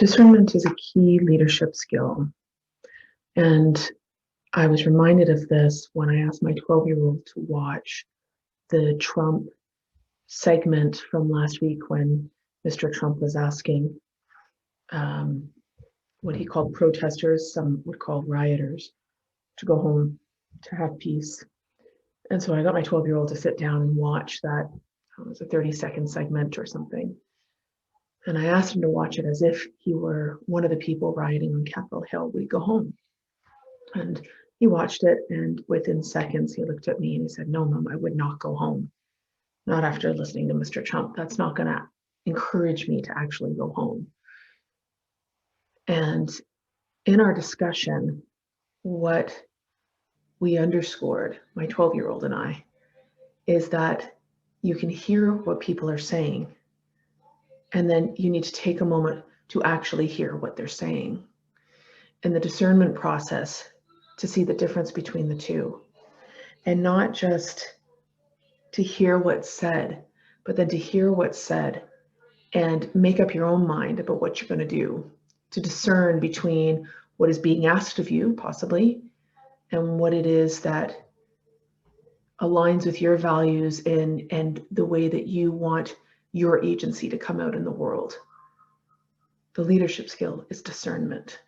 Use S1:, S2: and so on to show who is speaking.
S1: Discernment is a key leadership skill. And I was reminded of this when I asked my 12-year-old to watch the Trump segment from last week when Mr. Trump was asking what he called protesters, some would call rioters, to go home to have peace. And so I got my 12-year-old to sit down and watch that. It was a 30-second segment or something. And I asked him to watch it as if he were one of the people rioting on Capitol Hill. Would he go home? And he watched it, and within seconds, he looked at me and he said, "No, Mom, I would not go home. Not after listening to Mr. Trump. That's not going to encourage me to actually go home." And in our discussion, what we underscored, my 12-year-old and I, is that you can hear what people are saying, and then you need to take a moment to actually hear what they're saying. And the discernment process to see the difference between the two, and not just to hear what's said, but then to hear what's said and make up your own mind about what you're going to do, to discern between what is being asked of you, possibly, and what it is that aligns with your values and the way that you want your agency to come out in the world. The leadership skill is discernment.